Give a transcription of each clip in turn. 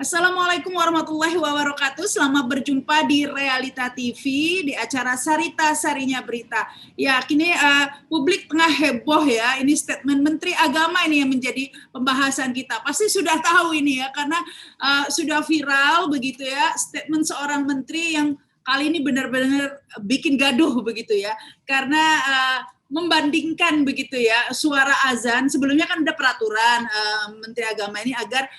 Assalamualaikum warahmatullahi wabarakatuh. Selamat berjumpa di Realita TV di acara Sarita Sarinya Berita. Ya, kini publik tengah heboh ya. Ini statement Menteri Agama ini yang menjadi pembahasan kita. Pasti sudah tahu ini ya, karena sudah viral begitu ya. Statement seorang menteri yang kali ini benar-benar bikin gaduh begitu ya. Karena membandingkan begitu ya suara azan. Sebelumnya kan ada peraturan Menteri Agama ini agar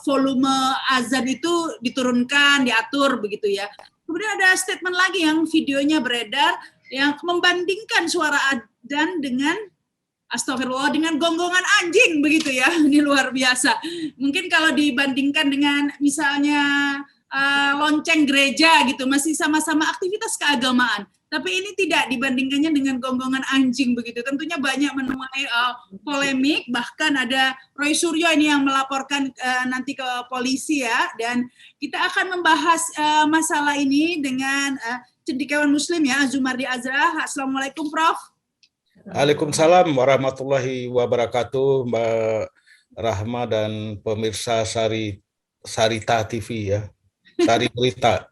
volume azan itu diturunkan, diatur begitu ya. Kemudian ada statement lagi yang videonya beredar yang membandingkan suara azan dengan astagfirullah dengan gonggongan anjing begitu ya. Ini luar biasa. Mungkin kalau dibandingkan dengan misalnya lonceng gereja gitu masih sama-sama aktivitas keagamaan. Tapi ini tidak dibandingkannya dengan gonggongan anjing begitu. Tentunya banyak menuai polemik, bahkan ada Roy Suryo ini yang melaporkan nanti ke polisi ya. Dan kita akan membahas masalah ini dengan cendekiawan Muslim ya, Azumardi Azra. Assalamualaikum Prof. Waalaikumsalam warahmatullahi wabarakatuh, Mbak Rahma dan pemirsa Sarita TV ya, Sari Berita.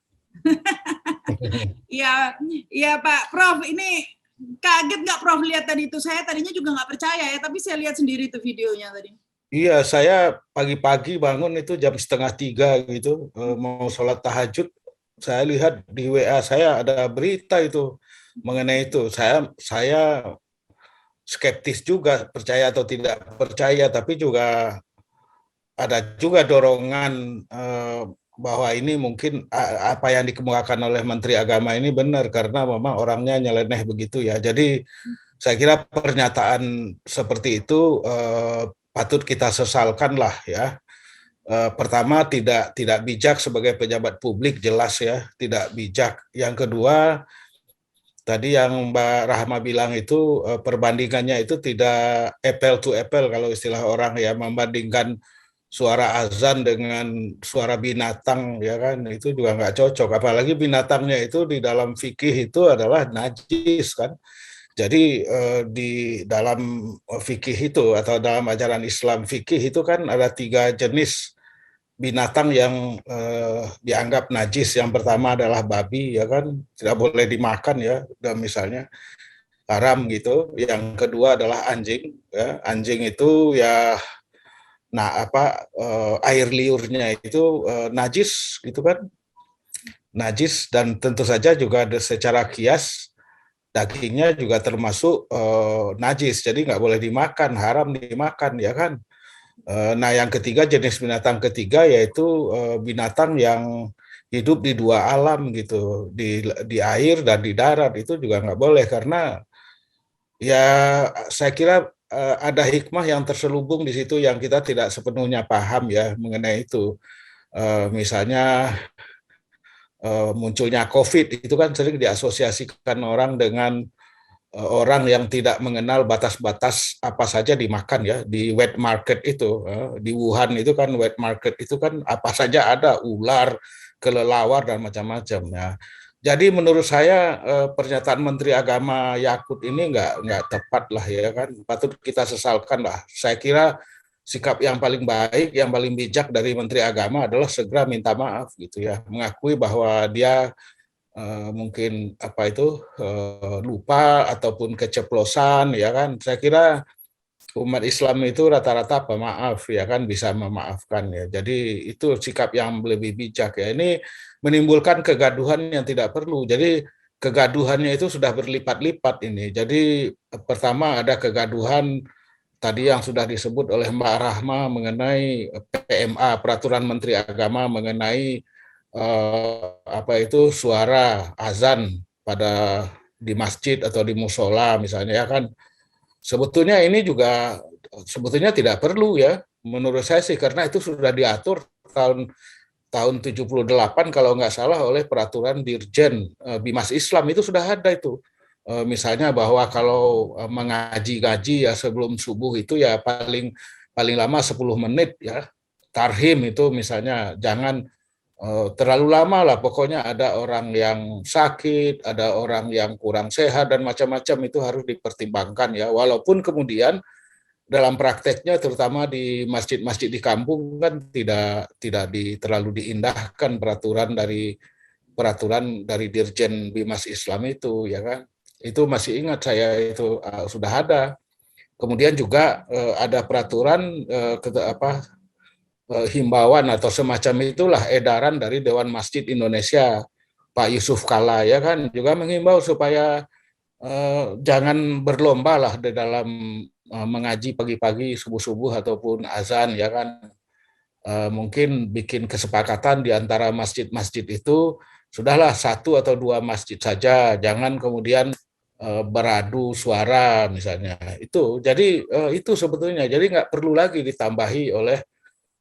Iya Pak Prof, ini kaget nggak Prof lihat tadi itu? Saya tadinya juga nggak percaya ya, tapi saya lihat sendiri tuh videonya tadi. Iya, saya pagi-pagi bangun itu jam 2:30 gitu, mau sholat tahajud, saya lihat di WA saya ada berita itu mengenai itu. Saya skeptis juga, percaya atau tidak percaya, tapi juga ada juga dorongan bahwa ini mungkin apa yang dikemukakan oleh Menteri Agama ini benar karena memang orangnya nyeleneh begitu ya. Jadi saya kira pernyataan seperti itu patut kita sesalkan lah ya. Pertama tidak bijak sebagai pejabat publik, jelas ya, tidak bijak. Yang kedua, tadi yang Mbak Rahma bilang itu perbandingannya itu tidak apple to apple kalau istilah orang ya, membandingkan suara azan dengan suara binatang ya kan, itu juga nggak cocok. Apalagi binatangnya itu di dalam fikih itu adalah najis kan. Jadi di dalam fikih itu atau dalam ajaran Islam fikih itu kan ada 3 jenis binatang yang dianggap najis. Yang pertama adalah babi ya kan, tidak boleh dimakan ya, misalnya haram gitu. Yang kedua adalah anjing ya, anjing itu ya air liurnya itu najis gitu kan, najis. Dan tentu saja juga secara kias dagingnya juga termasuk najis, jadi nggak boleh dimakan, haram dimakan ya kan. Nah yang ketiga, jenis binatang ketiga yaitu binatang yang hidup di 2 alam gitu, di air dan di darat, itu juga nggak boleh karena ya saya kira ada hikmah yang terselubung di situ yang kita tidak sepenuhnya paham ya mengenai itu. Misalnya munculnya COVID itu kan sering diasosiasikan orang dengan orang yang tidak mengenal batas-batas apa saja dimakan ya. Di wet market itu, di Wuhan itu kan wet market itu kan apa saja ada, ular, kelelawar dan macam-macam ya. Jadi menurut saya pernyataan Menteri Agama Yakut ini nggak tepat lah ya kan, patut kita sesalkan lah. Saya kira sikap yang paling baik, yang paling bijak dari Menteri Agama adalah segera minta maaf gitu ya, mengakui bahwa dia mungkin lupa ataupun keceplosan ya kan. Saya kira umat Islam itu rata-rata pemaaf ya kan, bisa memaafkan ya. Jadi itu sikap yang lebih bijak ya. Ini menimbulkan kegaduhan yang tidak perlu. Jadi kegaduhannya itu sudah berlipat-lipat ini. Jadi pertama ada kegaduhan tadi yang sudah disebut oleh Mbak Rahma mengenai PMA, Peraturan Menteri Agama mengenai suara azan di masjid atau di musola misalnya ya kan. Sebetulnya ini juga tidak perlu ya, menurut saya sih, karena itu sudah diatur tahun 78 kalau nggak salah oleh peraturan Dirjen Bimas Islam, itu sudah ada itu. Misalnya bahwa kalau mengaji ya sebelum subuh itu ya paling lama 10 menit ya. Tarhim itu misalnya jangan terlalu lama lah, pokoknya ada orang yang sakit, ada orang yang kurang sehat dan macam-macam, itu harus dipertimbangkan ya. Walaupun kemudian dalam prakteknya terutama di masjid-masjid di kampung kan terlalu diindahkan peraturan dari Dirjen Bimas Islam itu, ya kan. Itu masih ingat saya, itu sudah ada. Kemudian juga ada peraturan himbauan atau semacam itulah, edaran dari Dewan Masjid Indonesia, Pak Yusuf Kala, ya kan, juga mengimbau supaya jangan berlomba lah di dalam mengaji pagi-pagi subuh-subuh ataupun azan, ya kan. Mungkin bikin kesepakatan di antara masjid-masjid itu, sudahlah satu atau dua masjid saja, jangan kemudian beradu suara misalnya. Itu jadi itu sebetulnya, jadi nggak perlu lagi ditambahi oleh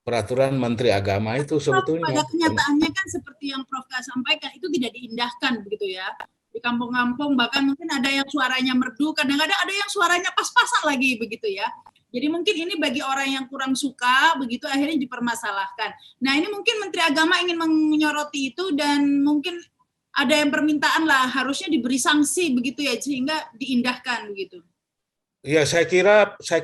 peraturan Menteri Agama itu sebetulnya. Pada kenyataannya kan seperti yang Prof. sampaikan, itu tidak diindahkan begitu ya. Di kampung-kampung bahkan mungkin ada yang suaranya merdu, kadang-kadang ada yang suaranya pas-pasan lagi begitu ya. Jadi mungkin ini bagi orang yang kurang suka begitu akhirnya dipermasalahkan. Nah ini mungkin Menteri Agama ingin menyoroti itu dan mungkin ada yang permintaan lah harusnya diberi sanksi begitu ya sehingga diindahkan begitu. Iya, saya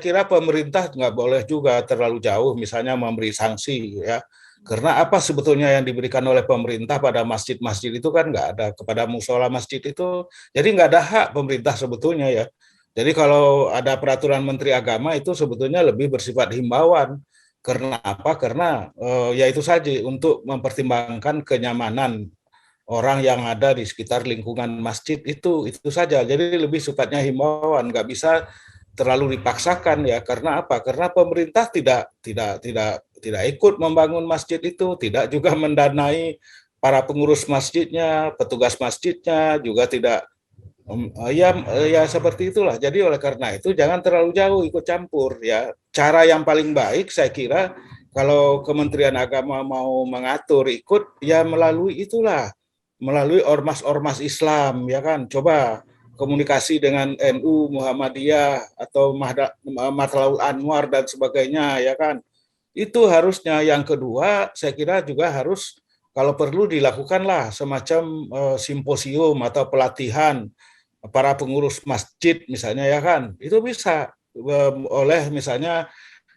kira pemerintah nggak boleh juga terlalu jauh, misalnya memberi sanksi, ya. Karena apa sebetulnya yang diberikan oleh pemerintah pada masjid-masjid itu kan nggak ada, kepada musola masjid itu, jadi nggak ada hak pemerintah sebetulnya, ya. Jadi kalau ada peraturan Menteri Agama itu sebetulnya lebih bersifat himbauan. Karena apa? Karena ya itu saja, untuk mempertimbangkan kenyamanan orang yang ada di sekitar lingkungan masjid itu saja. Jadi lebih sifatnya himbauan, nggak bisa terlalu dipaksakan, ya. Karena apa? Karena pemerintah tidak ikut membangun masjid itu, tidak juga mendanai para pengurus masjidnya, petugas masjidnya juga tidak. Ya seperti itulah. Jadi oleh karena itu jangan terlalu jauh ikut campur, ya. Cara yang paling baik saya kira kalau Kementerian Agama mau mengatur ikut, ya melalui ormas-ormas Islam, ya kan. Coba komunikasi dengan NU, Muhammadiyah atau Matlaul Anwar dan sebagainya, ya kan. Itu harusnya. Yang kedua, saya kira juga harus kalau perlu dilakukanlah semacam simposium atau pelatihan para pengurus masjid misalnya, ya kan. Itu bisa oleh misalnya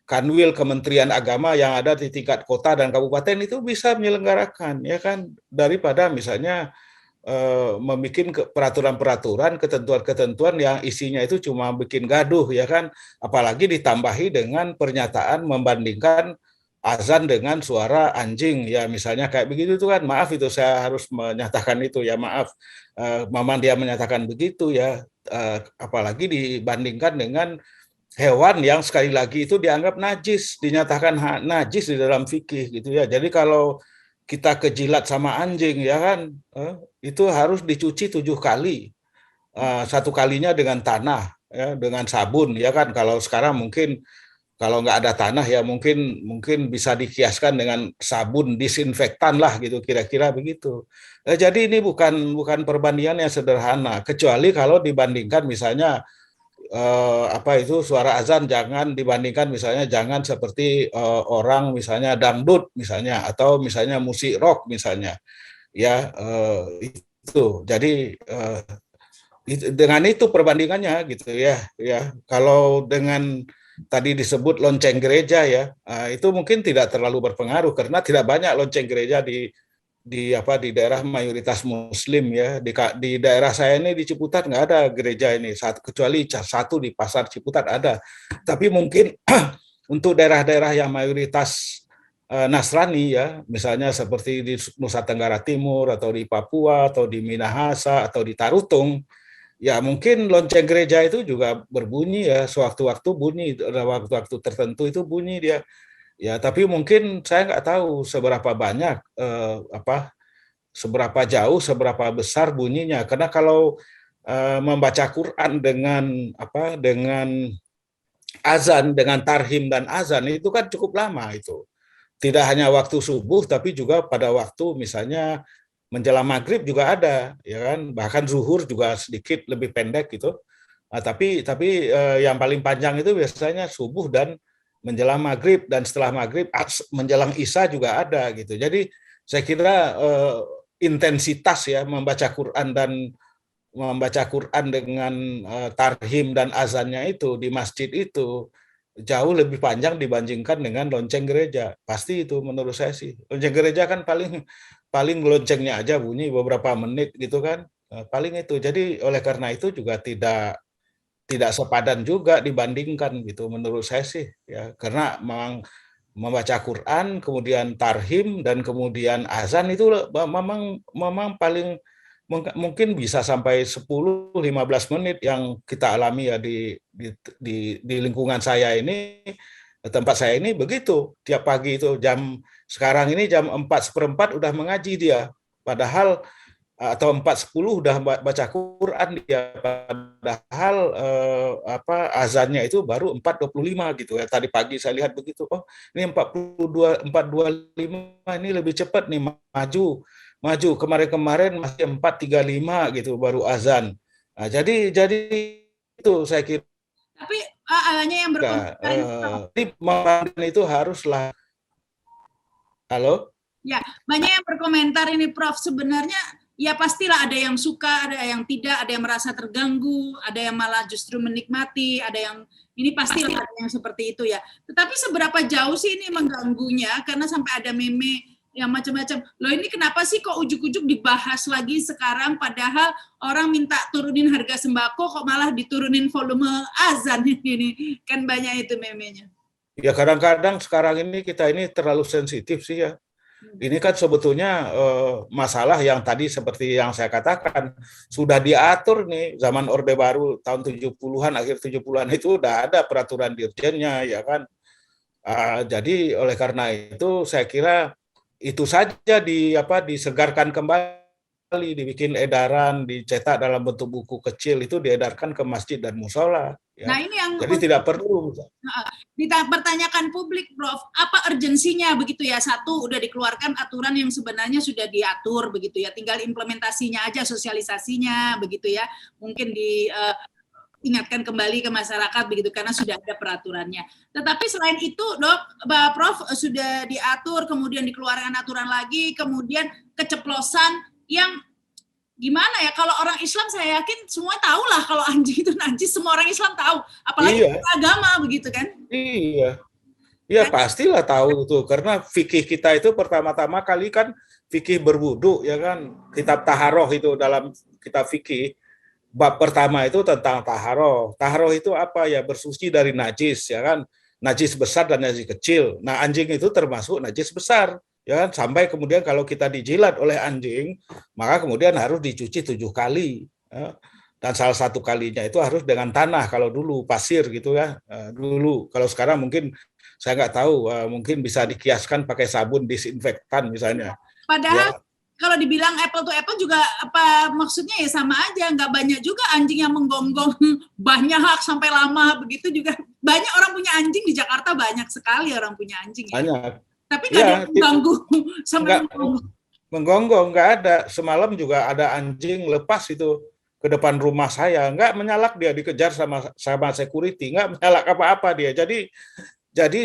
Kanwil Kementerian Agama yang ada di tingkat kota dan kabupaten itu bisa menyelenggarakan, ya kan, daripada misalnya membuat peraturan-peraturan, ketentuan-ketentuan yang isinya itu cuma bikin gaduh, ya kan, apalagi ditambahi dengan pernyataan membandingkan azan dengan suara anjing, ya misalnya kayak begitu itu kan, maaf itu saya harus menyatakan itu, ya maaf, Maman dia menyatakan begitu, ya, apalagi dibandingkan dengan hewan yang sekali lagi itu dianggap najis, dinyatakan najis di dalam fikih gitu ya. Jadi kalau kita kejilat sama anjing, ya kan, itu harus dicuci 7 kali, satu kalinya dengan tanah, ya, dengan sabun, ya kan. Kalau sekarang mungkin kalau nggak ada tanah, ya mungkin bisa dikiaskan dengan sabun disinfektan lah gitu, kira-kira begitu. Jadi ini bukan perbandingan yang sederhana, kecuali kalau dibandingkan misalnya suara azan, jangan dibandingkan misalnya, jangan seperti orang misalnya dangdut misalnya, atau misalnya musik rock misalnya, ya, itu. Jadi dengan itu perbandingannya gitu ya, ya. Kalau dengan tadi disebut lonceng gereja, ya, itu mungkin tidak terlalu berpengaruh karena tidak banyak lonceng gereja di daerah mayoritas Muslim, ya. Di daerah saya ini di Ciputat nggak ada gereja ini, kecuali satu di Pasar Ciputat ada. Tapi mungkin untuk daerah-daerah yang mayoritas Nasrani, ya, misalnya seperti di Nusa Tenggara Timur atau di Papua atau di Minahasa atau di Tarutung, ya mungkin lonceng gereja itu juga berbunyi, ya, sewaktu-waktu bunyi, waktu-waktu tertentu itu bunyi dia. Ya, tapi mungkin saya nggak tahu seberapa banyak, seberapa jauh, seberapa besar bunyinya. Karena kalau membaca Quran dengan azan, dengan tarhim dan azan itu kan cukup lama itu. Tidak hanya waktu subuh, tapi juga pada waktu misalnya menjelang maghrib juga ada, ya kan. Bahkan zuhur juga sedikit lebih pendek gitu. Tapi yang paling panjang itu biasanya subuh dan menjelang maghrib, dan setelah maghrib menjelang isya juga ada gitu. Jadi saya kira intensitas, ya, membaca Quran dengan tarhim dan azannya itu di masjid itu jauh lebih panjang dibandingkan dengan lonceng gereja. Pasti itu menurut saya sih. Lonceng gereja kan paling paling loncengnya aja bunyi beberapa menit gitu kan. Paling itu. Jadi oleh karena itu juga tidak sepadan juga dibandingkan gitu menurut saya sih ya. Karena memang membaca Quran, kemudian tarhim dan kemudian azan itu memang memang paling mungkin bisa sampai 10-15 menit yang kita alami ya di lingkungan saya ini, tempat saya ini begitu. Tiap pagi itu sekarang ini jam 4:15 udah mengaji dia. Padahal atau 4:10 udah baca Quran dia, padahal azannya itu baru 4:25 gitu ya. Tadi pagi saya lihat begitu. Oh, ini 4:25 ini lebih cepat nih maju. Kemarin-kemarin masih 4:35 gitu baru azan. Nah, jadi itu saya kira Tapi hanya yang berkomentar itu haruslah. Halo? Ya, banyak yang berkomentar ini Prof. Sebenarnya ya pastilah ada yang suka, ada yang tidak, ada yang merasa terganggu, ada yang malah justru menikmati, ada yang ini pastilah ada yang seperti itu ya. Tetapi seberapa jauh sih ini mengganggunya karena sampai ada meme yang macam-macam. Loh ini kenapa sih kok ujuk-ujuk dibahas lagi sekarang padahal orang minta turunin harga sembako kok malah diturunin volume azan ini. Kan banyak itu memenya. Ya kadang-kadang sekarang ini kita ini terlalu sensitif sih ya. Ini kan sebetulnya masalah yang tadi seperti yang saya katakan sudah diatur nih zaman Orde Baru tahun 70-an akhir 70-an itu udah ada peraturan dirjennya ya kan. Jadi oleh karena itu saya kira itu saja disegarkan kembali, dibikin edaran, dicetak dalam bentuk buku kecil itu diedarkan ke masjid dan musola. Ya. Nah ini yang jadi tidak perlu. Dipertanyakan publik, Prof. Apa urgensinya begitu ya? Satu, udah dikeluarkan aturan yang sebenarnya sudah diatur begitu ya. Tinggal implementasinya aja, sosialisasinya begitu ya. Mungkin diingatkan kembali ke masyarakat begitu karena sudah ada peraturannya. Tetapi selain itu, Dok, Prof sudah diatur, kemudian dikeluarkan aturan lagi, kemudian keceplosan yang gimana ya, kalau orang Islam saya yakin semua tahu lah kalau anjing itu najis, semua orang Islam tahu, apalagi agama begitu kan. Iya, ya pastilah tahu itu, karena fikih kita itu pertama-tama kali kan fikih berwudu ya kan, kitab taharoh itu dalam kitab fikih, bab pertama itu tentang taharoh. Taharoh itu apa ya, bersuci dari najis ya kan, najis besar dan najis kecil. Nah anjing itu termasuk najis besar. Ya kan? Sampai kemudian kalau kita dijilat oleh anjing, maka kemudian harus dicuci 7 kali. Ya. Dan salah satu kalinya itu harus dengan tanah, kalau dulu pasir gitu ya. Dulu, kalau sekarang mungkin saya nggak tahu, mungkin bisa dikiaskan pakai sabun disinfektan misalnya. Padahal ya, kalau dibilang apple to apple juga apa maksudnya ya sama aja, nggak banyak juga anjing yang menggonggong banyak sampai lama begitu juga. Banyak orang punya anjing di Jakarta, banyak sekali orang punya anjing. Ya. Banyak. Tapi nggak ada yang mengganggu sampai menggonggong, nggak ada. Semalam juga ada anjing lepas itu ke depan rumah saya, nggak menyalak dia, dikejar sama security, nggak menyalak apa-apa dia. Jadi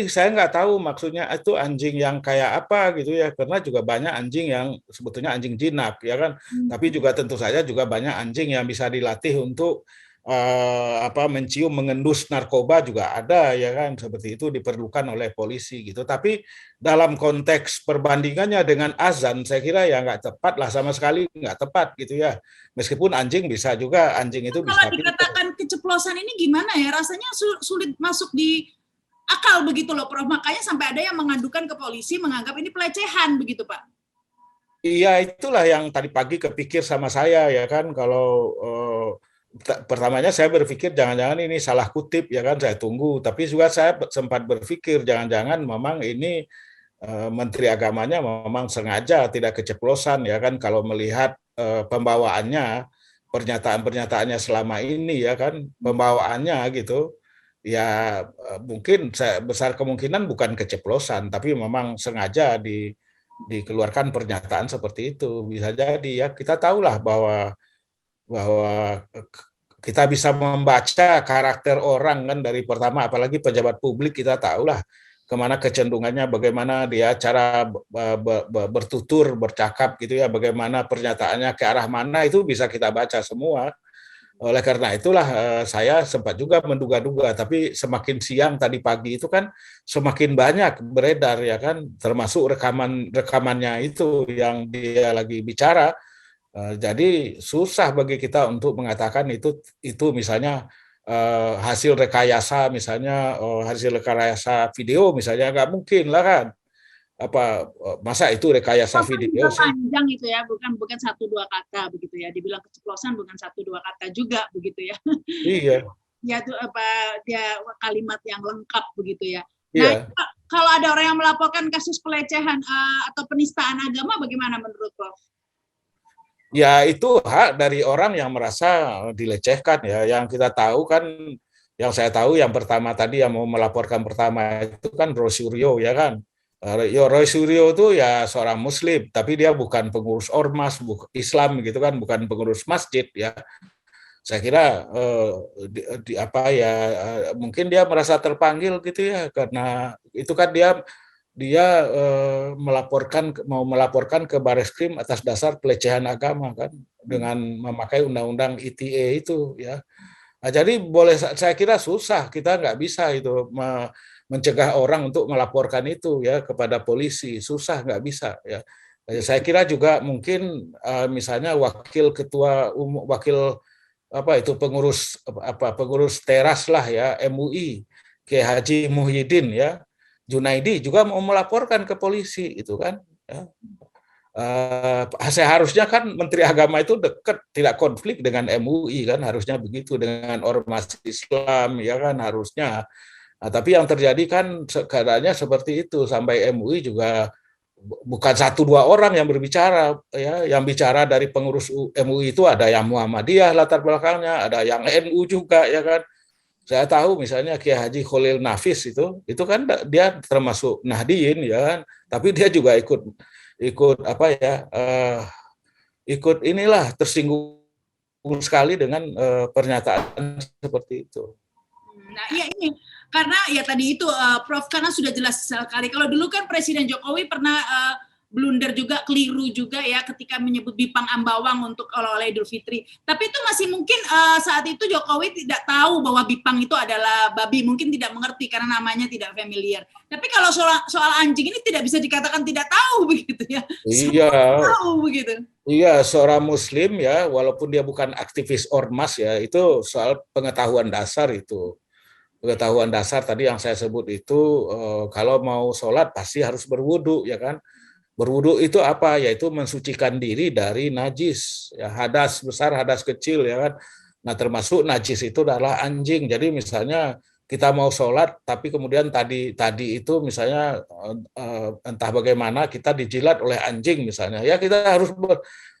saya nggak tahu maksudnya itu anjing yang kayak apa gitu ya, karena juga banyak anjing yang sebetulnya anjing jinak ya kan. Tapi juga tentu saja juga banyak anjing yang bisa dilatih untuk mencium, mengendus narkoba juga ada ya kan, seperti itu diperlukan oleh polisi gitu. Tapi dalam konteks perbandingannya dengan azan, saya kira ya nggak tepat lah, sama sekali nggak tepat gitu ya. Meskipun anjing bisa juga, anjing itu bisa. Kalau dikatakan keceplosan ini gimana ya, rasanya sulit masuk di akal begitu loh Prof. Makanya sampai ada yang mengadukan ke polisi menganggap ini pelecehan begitu Pak. Iya, itulah yang tadi pagi kepikir sama saya ya kan, kalau pertamanya saya berpikir jangan-jangan ini salah kutip ya kan, saya tunggu, tapi juga saya sempat berpikir jangan-jangan memang ini Menteri Agamanya memang sengaja tidak keceplosan ya kan, kalau melihat pembawaannya, pernyataan-pernyataannya selama ini ya kan, pembawaannya gitu ya, mungkin besar kemungkinan bukan keceplosan, tapi memang sengaja dikeluarkan pernyataan seperti itu. Bisa jadi ya, kita tahulah bahwa kita bisa membaca karakter orang kan dari pertama, apalagi pejabat publik kita tahulah kemana kecenderungannya, bagaimana dia cara bertutur, bercakap gitu ya, bagaimana pernyataannya ke arah mana, itu bisa kita baca semua. Oleh karena itulah saya sempat juga menduga-duga, tapi semakin siang tadi pagi itu kan semakin banyak beredar ya kan, termasuk rekamannya itu yang dia lagi bicara. Jadi susah bagi kita untuk mengatakan itu misalnya hasil rekayasa, misalnya hasil rekayasa video misalnya, nggak mungkin lah kan. Apa masa itu rekayasa video Juga sih? panjang itu ya, bukan satu dua kata begitu ya. Dibilang keceplosan bukan satu dua kata juga begitu ya. Iya, Ya itu apa dia kalimat yang lengkap begitu ya. Nah, iya. kalau ada orang yang melaporkan kasus pelecehan atau penistaan agama, bagaimana menurut Prof? Ya itu hak dari orang yang merasa dilecehkan ya. Yang kita tahu kan, yang saya tahu yang pertama tadi yang mau melaporkan pertama itu kan Roy Suryo ya kan. Roy Suryo itu ya seorang Muslim, tapi dia bukan pengurus ormas, Islam gitu kan, bukan pengurus masjid ya. Saya kira apa ya, mungkin dia merasa terpanggil gitu ya, karena itu kan dia dia mau melaporkan ke Bareskrim atas dasar pelecehan agama kan, dengan memakai undang-undang ITE itu ya. Nah, jadi saya kira susah, kita nggak bisa itu mencegah orang untuk melaporkan itu ya kepada polisi, susah, nggak bisa ya. Saya kira juga mungkin misalnya wakil apa itu pengurus teras lah ya MUI, Kiai Haji Muhyiddin ya, Junaidi juga mau melaporkan ke polisi itu kan ya. Seharusnya kan Menteri Agama itu dekat, tidak konflik dengan MUI kan, harusnya begitu, dengan ormas Islam ya kan harusnya. Nah, tapi yang terjadi kan keadaannya seperti itu, sampai MUI juga bukan satu dua orang yang berbicara ya, yang bicara dari pengurus MUI itu ada yang Muhammadiyah latar belakangnya, ada yang NU juga ya kan. Saya tahu misalnya Kiai Haji Khalil Nafis itu kan dia termasuk Nahdien ya kan, tapi dia juga ikut apa ya, ikut inilah tersinggung sekali dengan pernyataan seperti itu. Nah, iya ini karena ya tadi itu Prof karena sudah jelas sekali. Kalau dulu kan Presiden Jokowi pernah blunder juga, keliru juga ya ketika menyebut Bipang Ambawang untuk oleh Idul Fitri. Tapi itu masih mungkin saat itu Jokowi tidak tahu bahwa Bipang itu adalah babi, mungkin tidak mengerti karena namanya tidak familiar. Tapi kalau soal anjing ini tidak bisa dikatakan tidak tahu begitu ya. Iya. Tahu begitu. Iya, seorang Muslim ya, walaupun dia bukan aktivis ormas ya, itu soal pengetahuan dasar itu. Pengetahuan dasar tadi yang saya sebut itu, kalau mau sholat pasti harus berwudu ya kan. Berwudu itu apa? Yaitu mensucikan diri dari najis, ya, hadas besar, hadas kecil ya kan. Nah, termasuk najis itu adalah anjing. Jadi misalnya kita mau sholat, tapi kemudian tadi itu misalnya entah bagaimana kita dijilat oleh anjing misalnya, ya kita harus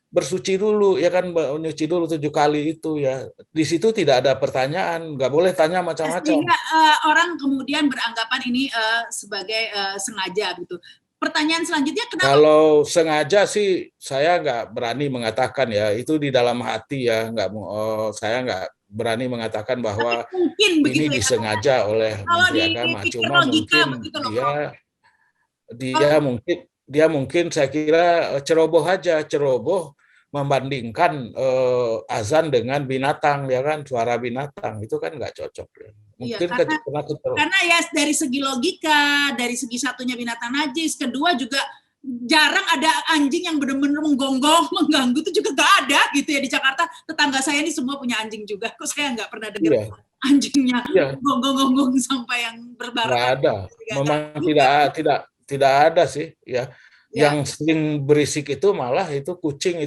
bersuci dulu ya kan, menyuci dulu 7 kali itu ya. Di situ tidak ada pertanyaan, nggak boleh tanya macam-macam. Sehingga orang kemudian beranggapan ini sebagai sengaja gitu. Pertanyaan selanjutnya, kenapa? Kalau sengaja sih saya nggak berani mengatakan ya, itu di dalam hati ya, saya nggak berani mengatakan bahwa mungkin ini begitu disengaja ya. oleh Kalau Menteri Agama. dipikir Cuma logika mungkin begitu loh. dia mungkin saya kira ceroboh membandingkan azan dengan binatang ya kan, suara binatang itu kan nggak cocok ya. Mungkin iya, karena ya dari segi logika, dari segi satunya binatang najis, kedua juga jarang ada anjing yang benar-benar menggonggong, mengganggu itu juga nggak ada gitu ya di Jakarta. Tetangga saya ini semua punya anjing juga, kok saya nggak pernah dengar anjingnya gonggong-gonggong sampai yang berbarengan. Nggak ada, memang tidak ada sih ya. Yang sering berisik itu malah itu kucing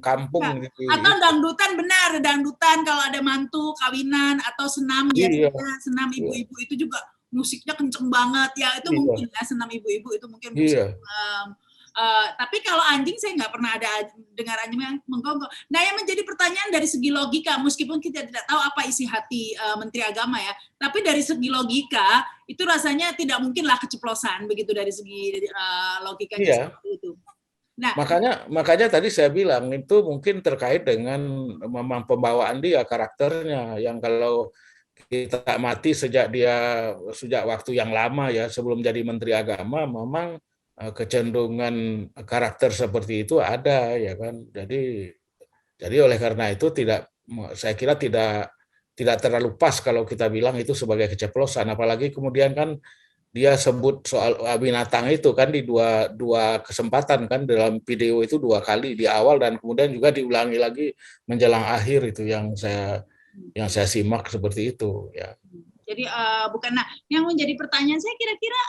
kampung ya. Atau dangdutan, benar dangdutan kalau ada mantu kawinan atau senam biasanya senam ibu-ibu itu juga musiknya kenceng banget ya, itu mungkin ya senam ibu-ibu itu mungkin musik. Tapi kalau anjing saya nggak pernah ada dengar anjing yang menggonggong. Nah, yang menjadi pertanyaan dari segi logika, meskipun kita tidak tahu apa isi hati Menteri Agama ya, tapi dari segi logika itu rasanya tidak mungkinlah keceplosan begitu dari segi logikanya seperti itu. Nah, makanya tadi saya bilang itu mungkin terkait dengan memang pembawaan dia, karakternya, yang kalau kita mati sejak waktu yang lama ya, sebelum jadi Menteri Agama, memang kecenderungan karakter seperti itu ada ya kan. Jadi oleh karena itu saya kira tidak terlalu pas kalau kita bilang itu sebagai keceplosan, apalagi kemudian kan dia sebut soal binatang itu kan di dua kesempatan kan, dalam video itu 2 kali, di awal dan kemudian juga diulangi lagi menjelang akhir, itu yang saya simak seperti itu ya. Jadi bukan. Nah, yang menjadi pertanyaan saya kira-kira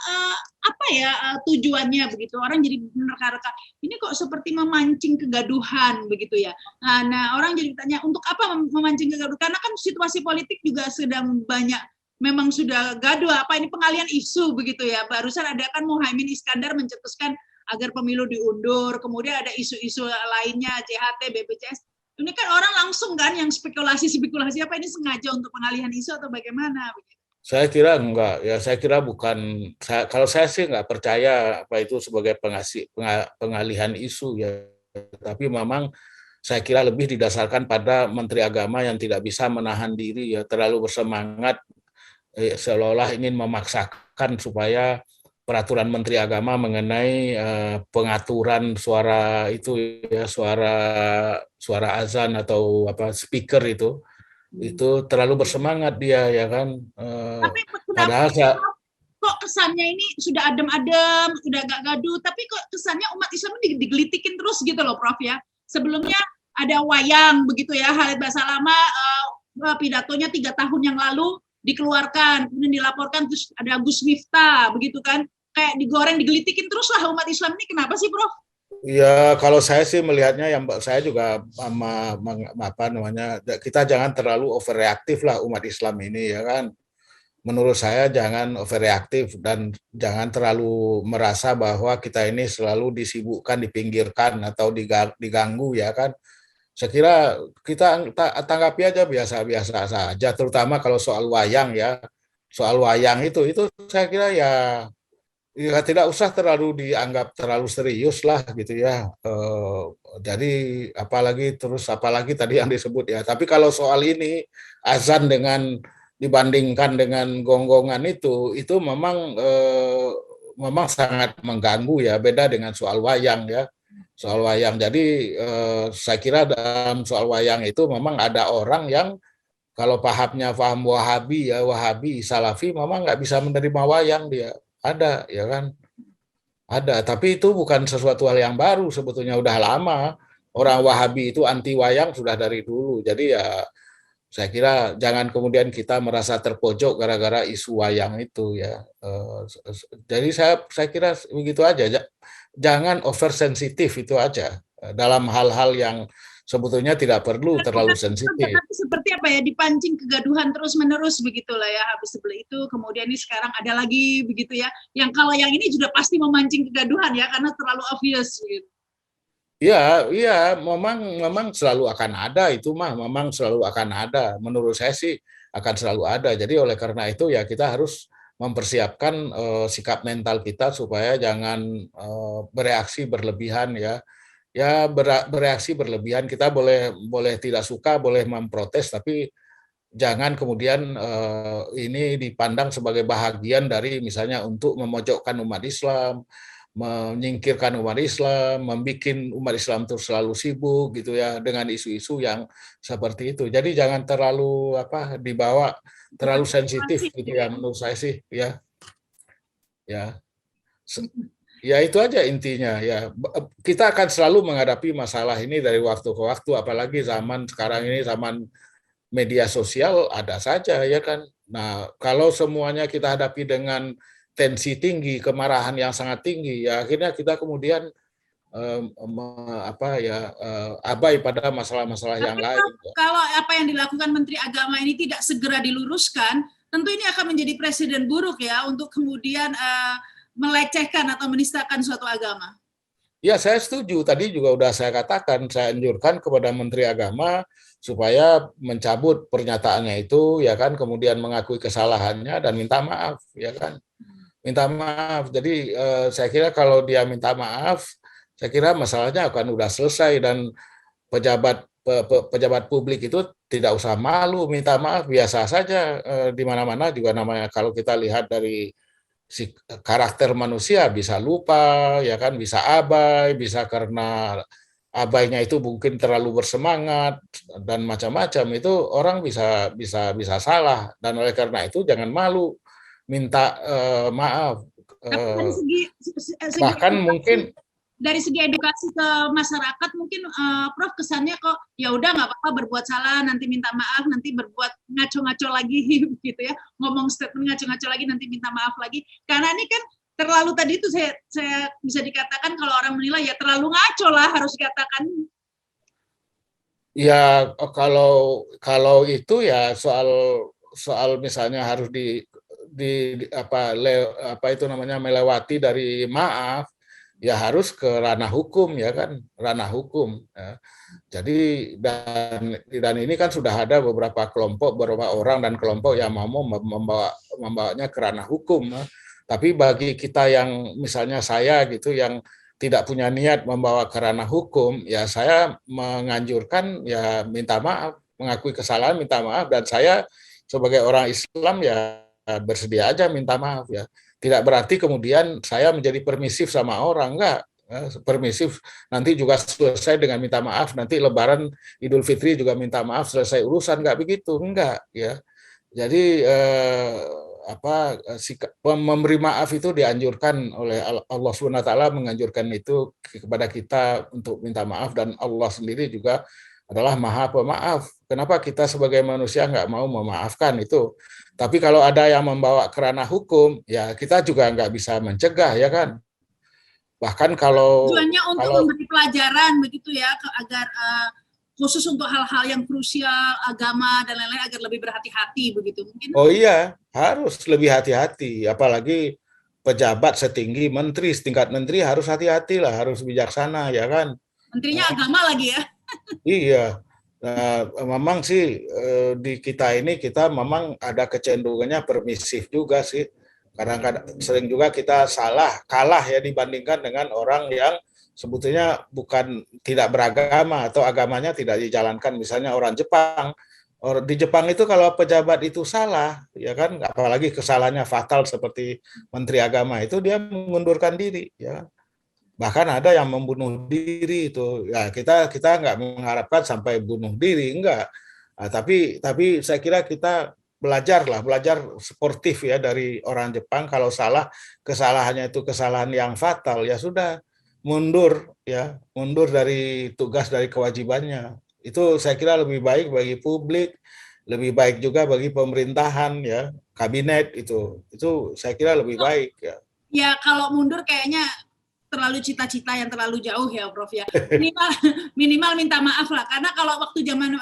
apa ya tujuannya begitu? Orang jadi menerka-reka, ini kok seperti memancing kegaduhan begitu ya. Nah, orang jadi bertanya, untuk apa memancing kegaduhan? Karena kan situasi politik juga sedang banyak, memang sudah gaduh. Apa ini pengalian isu begitu ya? Barusan ada kan Muhaimin Iskandar mencetuskan agar pemilu diundur, kemudian ada isu-isu lainnya, JHT, BPJS. Ini kan orang langsung kan yang spekulasi apa ini sengaja untuk pengalihan isu atau bagaimana? Saya kira enggak, ya saya kira bukan. Kalau saya sih enggak percaya apa itu sebagai pengalihan isu ya. Tapi memang saya kira lebih didasarkan pada Menteri Agama yang tidak bisa menahan diri ya, terlalu bersemangat, seolah-olah ingin memaksakan supaya peraturan Menteri Agama mengenai pengaturan suara itu ya, suara azan atau apa speaker itu terlalu bersemangat dia ya kan. Tapi Padahal kok kesannya ini sudah adem-adem, sudah agak gaduh, tapi kok kesannya umat Islam digelitikin terus gitu loh, Prof ya. Sebelumnya ada wayang begitu ya, Khalid Basalamah pidatonya 3 tahun yang lalu dikeluarkan, kemudian dilaporkan, terus ada Gus Miftah begitu kan, kayak digoreng, digelitikin terus lah umat Islam ini. Kenapa sih, Prof? Ya, kalau saya sih melihatnya, yang saya juga apa namanya, kita jangan terlalu overreaktif lah umat Islam ini ya kan. Menurut saya jangan overreaktif dan jangan terlalu merasa bahwa kita ini selalu disibukkan, dipinggirkan atau diganggu ya kan. Saya kira kita tanggapi aja biasa-biasa saja, terutama kalau soal wayang ya. Soal wayang itu saya kira ya tidak usah terlalu dianggap terlalu serius lah gitu ya. Jadi apalagi tadi yang disebut ya. Tapi kalau soal ini azan dibandingkan dengan gonggongan itu memang sangat mengganggu ya. Beda dengan soal wayang ya. Soal wayang. Jadi saya kira dalam soal wayang itu memang ada orang yang kalau paham Wahabi, Salafi, memang nggak bisa menerima wayang dia. Ada, ya kan? Ada, tapi itu bukan sesuatu hal yang baru, sebetulnya udah lama. Orang Wahabi itu anti wayang sudah dari dulu. Jadi ya saya kira jangan kemudian kita merasa terpojok gara-gara isu wayang itu ya. Jadi saya kira begitu aja. Jangan oversensitif itu aja dalam hal-hal yang sebetulnya tidak perlu terlalu sensitif. Tapi seperti apa ya, dipancing kegaduhan terus-menerus begitulah ya, habis sebelah itu, kemudian ini sekarang ada lagi begitu ya, yang kalau yang ini juga pasti memancing kegaduhan ya, karena terlalu obvious gitu. Iya, memang selalu akan ada itu memang selalu akan ada. Menurut saya sih akan selalu ada. Jadi oleh karena itu ya kita harus mempersiapkan sikap mental kita supaya jangan bereaksi berlebihan ya. Ya bereaksi berlebihan, kita boleh tidak suka, boleh memprotes, tapi jangan kemudian ini dipandang sebagai bahagian dari misalnya untuk memojokkan umat Islam, menyingkirkan umat Islam, membuat umat Islam itu selalu sibuk gitu ya dengan isu-isu yang seperti itu. Jadi jangan terlalu dibawa terlalu sensitif gitu ya, menurut saya sih ya. Ya itu aja intinya ya. Kita akan selalu menghadapi masalah ini dari waktu ke waktu, apalagi zaman sekarang ini, zaman media sosial ada saja ya kan. Nah, kalau semuanya kita hadapi dengan tensi tinggi, kemarahan yang sangat tinggi, ya akhirnya kita kemudian abai pada masalah-masalah yang lain. Kalau apa yang dilakukan Menteri Agama ini tidak segera diluruskan, tentu ini akan menjadi presiden buruk ya untuk kemudian melecehkan atau menistakan suatu agama. Ya, saya setuju. Tadi juga udah saya katakan, saya anjurkan kepada Menteri Agama supaya mencabut pernyataannya itu, ya kan, kemudian mengakui kesalahannya dan minta maaf, ya kan. Minta maaf. Jadi saya kira kalau dia minta maaf, saya kira masalahnya akan udah selesai dan pejabat publik itu tidak usah malu minta maaf, biasa saja di mana-mana juga namanya. Kalau kita lihat dari karakter manusia bisa lupa ya kan, bisa abai, bisa karena abainya itu mungkin terlalu bersemangat dan macam-macam, itu orang bisa salah, dan oleh karena itu jangan malu minta maaf. Tapi dari segi Bahkan edukasi, mungkin dari segi edukasi ke masyarakat mungkin Prof kesannya kok ya udah nggak apa-apa berbuat salah nanti minta maaf, nanti berbuat ngaco-ngaco lagi gitu ya, ngomong statement ngaco-ngaco lagi nanti minta maaf lagi, karena ini kan terlalu, tadi itu saya bisa dikatakan kalau orang menilai ya terlalu ngaco lah harus dikatakan. ya kalau itu ya soal misalnya harus apa itu namanya, melewati dari maaf, ya harus ke ranah hukum, ya kan, ranah hukum ya. Jadi dan ini kan sudah ada beberapa orang dan kelompok yang mau membawanya ke ranah hukum. Tapi bagi kita yang misalnya saya gitu, yang tidak punya niat membawa ke ranah hukum, ya saya menganjurkan ya minta maaf, mengakui kesalahan, minta maaf, dan saya sebagai orang Islam ya bersedia aja minta maaf ya. Tidak berarti kemudian saya menjadi permisif sama orang, enggak. Permisif nanti juga selesai dengan minta maaf, nanti Lebaran Idul Fitri juga minta maaf, selesai urusan, enggak begitu, enggak ya. Jadi memberi maaf itu dianjurkan oleh Allah SWT, menganjurkan itu kepada kita untuk minta maaf, dan Allah sendiri juga adalah Maha Pemaaf. Kenapa kita sebagai manusia nggak mau memaafkan itu? Tapi kalau ada yang membawa ke ranah hukum, ya kita juga nggak bisa mencegah, ya kan? Bahkan tujuannya untuk memberi pelajaran begitu ya, agar khusus untuk hal-hal yang krusial, agama dan lain-lain, agar lebih berhati-hati begitu mungkin. Oh iya, harus lebih hati-hati, apalagi pejabat setinggi menteri, setingkat menteri harus hati-hati lah, harus bijaksana, ya kan? Menterinya agama lagi ya. Iya. Nah, memang sih di kita ini kita memang ada kecenderungannya permisif juga sih. Kadang-kadang sering juga kita kalah ya dibandingkan dengan orang yang sebetulnya bukan tidak beragama atau agamanya tidak dijalankan. Misalnya orang Jepang. Di Jepang itu kalau pejabat itu salah, ya kan, apalagi kesalahannya fatal seperti menteri agama, itu dia mengundurkan diri, ya. Bahkan ada yang membunuh diri itu. Ya kita nggak mengharapkan sampai bunuh diri, enggak. Nah, tapi saya kira kita belajar sportif ya dari orang Jepang. Kalau salah, kesalahannya itu kesalahan yang fatal, ya sudah, mundur dari tugas, dari kewajibannya. Itu saya kira lebih baik bagi publik, lebih baik juga bagi pemerintahan ya, kabinet itu saya kira lebih baik ya. Ya kalau mundur kayaknya terlalu cita-cita yang terlalu jauh ya Prof ya. Minimal minta maaf lah, karena kalau waktu zaman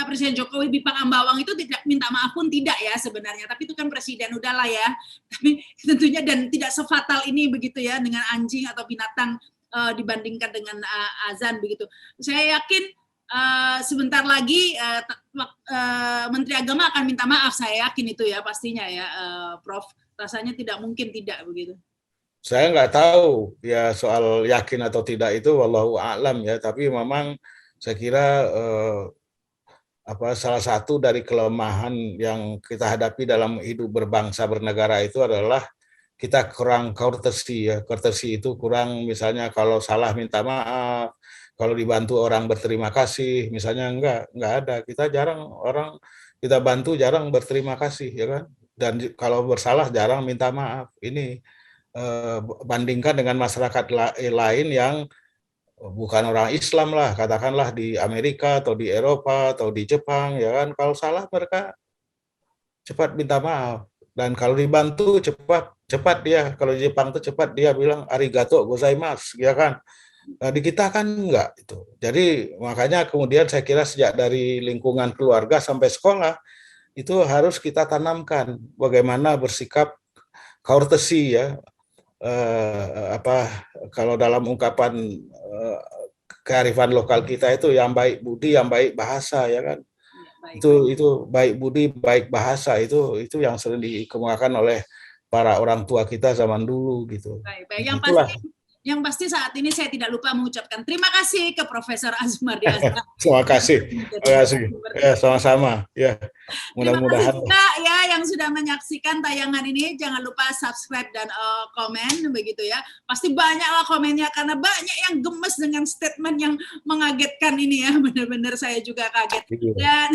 Presiden Jokowi Bipang Ambawang itu tidak minta maaf pun tidak ya sebenarnya, tapi itu kan presiden, udahlah ya. Tapi tentunya dan tidak sefatal ini begitu ya dengan anjing atau binatang dibandingkan dengan azan begitu. Saya yakin sebentar lagi Menteri Agama akan minta maaf, saya yakin itu ya pastinya ya Prof. Rasanya tidak mungkin tidak begitu. Saya nggak tahu ya soal yakin atau tidak itu, wallahu a'lam ya. Tapi memang saya kira salah satu dari kelemahan yang kita hadapi dalam hidup berbangsa bernegara itu adalah kita kurang courtesy ya. Courtesy itu kurang, misalnya kalau salah minta maaf, kalau dibantu orang berterima kasih, misalnya nggak ada. Kita jarang, orang kita bantu jarang berterima kasih, ya kan? Dan kalau bersalah jarang minta maaf. Ini bandingkan dengan masyarakat lain yang bukan orang Islam lah, katakanlah di Amerika atau di Eropa atau di Jepang, ya kan, kalau salah mereka cepat minta maaf, dan kalau dibantu cepat dia, kalau di Jepang itu cepat dia bilang arigato gozaimasu, ya kan. Nah, di kita kan enggak itu. Jadi makanya kemudian saya kira sejak dari lingkungan keluarga sampai sekolah itu harus kita tanamkan bagaimana bersikap courtesy ya. Kalau dalam ungkapan kearifan lokal kita itu yang baik budi, yang baik bahasa, ya kan. Itu baik budi, baik bahasa, itu yang sering dikemukakan oleh para orang tua kita zaman dulu gitu. Baik. Yang pasti Yang pasti saat ini saya tidak lupa mengucapkan terima kasih ke Profesor Azmardi Azhar. Terima kasih. Terima kasih. Ya, sama-sama. Ya, mudah-mudahan. Terima kasih juga ya yang sudah menyaksikan tayangan ini. Jangan lupa subscribe dan komen begitu ya. Pasti banyaklah komennya karena banyak yang gemes dengan statement yang mengagetkan ini ya. Benar-benar saya juga kaget. Dan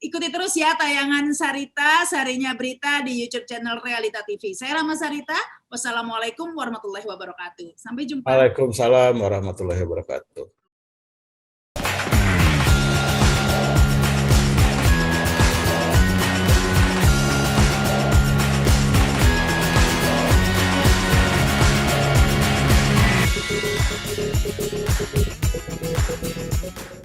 ikuti terus ya tayangan Sarita, Sarinya Berita di YouTube channel Realita TV. Saya Rama Sarita. Wassalamualaikum warahmatullahi wabarakatuh. Sampai jumpa. Waalaikumsalam warahmatullahi wabarakatuh.